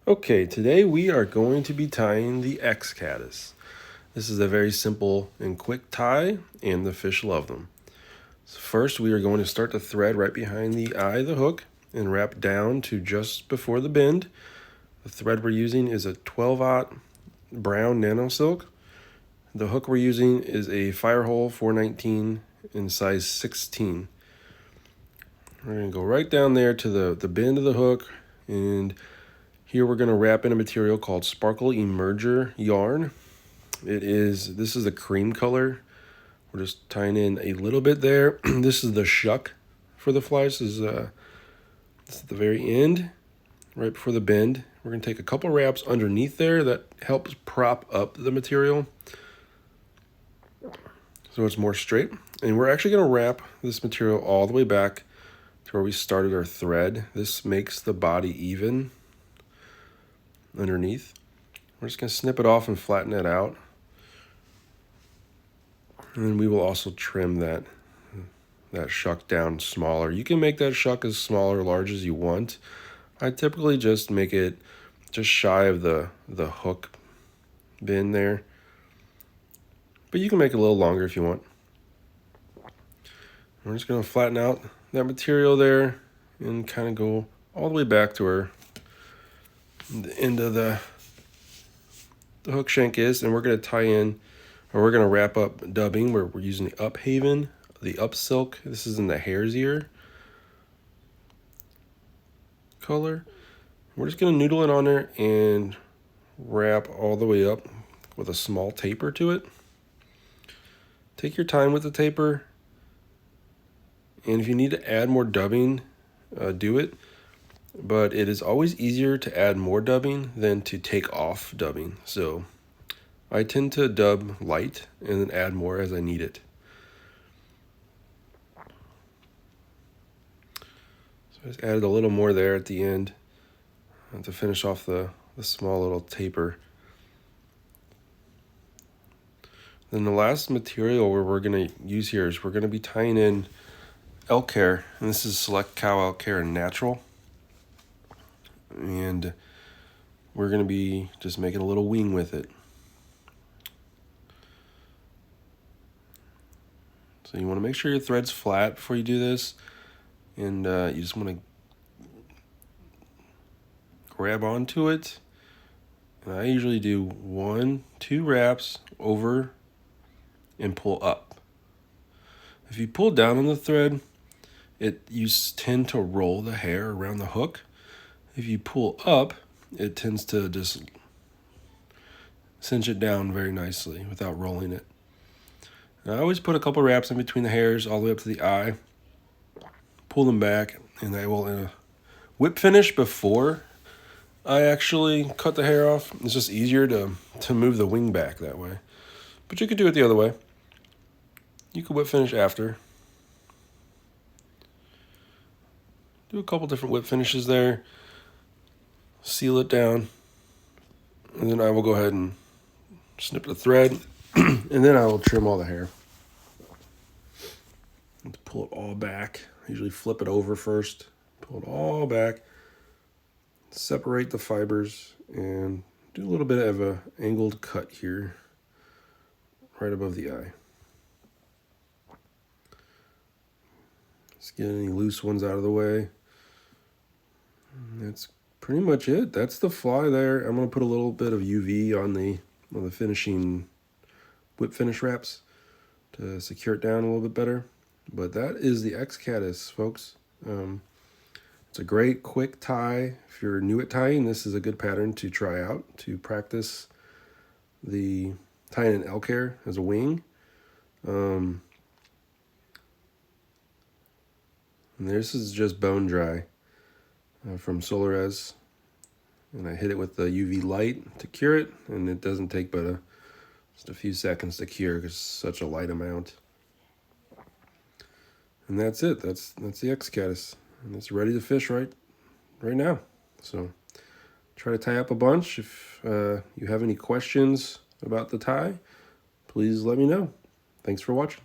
Okay, today we are going to be tying the X-Caddis. This is a very simple and quick tie, and the fish love them. So first, we are going to start the thread right behind the eye of the hook and wrap down to just before the bend. The thread we're using is a 12-aught brown Nano silk. The hook we're using is a Firehole 419 in size 16. We're going to go right down there to the bend of the hook, and here we're going to wrap in a material called Sparkle Emerger yarn. This is a cream color. We're just tying in a little bit there. This is the Shuck for the flies. This is at the very end, right before the bend. We're going to take a couple wraps underneath there that helps prop up the material so it's more straight. And we're actually going to wrap this material all the way back to where we started our thread. This makes the body even underneath. We're just going to snip it off and flatten it out. And then we will also trim that shuck down smaller. You can make that shuck as small or large as you want. I typically just make it just shy of the hook bend there. But you can make it a little longer if you want. We're just going to flatten out that material there and kind of go all the way back to where the end of the hook shank is, and we're going to tie in, or we're going to wrap up dubbing where we're using the Upavon, the Upsilk. This is in the hare's ear color. We're just going to noodle it on there and wrap all the way up with a small taper to it. Take your time with the taper, and if you need to add more dubbing, do it. But it is always easier to add more dubbing than to take off dubbing. So I tend to dub light and then add more as I need it. So I just added a little more there at the end to finish off the small little taper. Then the last material we're going to use here is we're going to be tying in elk hair, and this is Select Cow Elk Hair in Natural. And we're going to be just making a little wing with it. So you want to make sure your thread's flat before you do this, and you just want to grab onto it. And I usually do 1-2 wraps over and pull up. If you pull down on the thread, you tend to roll the hair around the hook. If you pull up, it tends to just cinch it down very nicely without rolling it. And I always put a couple wraps in between the hairs all the way up to the eye, pull them back, and I will whip finish before I actually cut the hair off. It's just easier to move the wing back that way. But you could do it the other way. You could whip finish after. Do a couple different whip finishes there. Seal it down, and then I will go ahead and snip the thread, and then I will trim all the hair. And pull it all back. I usually flip it over first, pull it all back, separate the fibers, and do a little bit of an angled cut here, right above the eye. Just get any loose ones out of the way. And that's pretty much it. That's the fly there. I'm going to put a little bit of UV on the finishing whip finish wraps to secure it down a little bit better. But that is the X-Caddis, folks. It's a great quick tie. If you're new at tying, this is a good pattern to try out to practice the tying an elk hair as a wing. And this is just BoneDry from Solarez, and I hit it with the UV light to cure it, and it doesn't take but just a few seconds to cure because it's such a light amount. And that's it. That's the X-Caddis, and it's ready to fish right now. So try to tie up a bunch. If you have any questions about the tie, please let me know. Thanks for watching.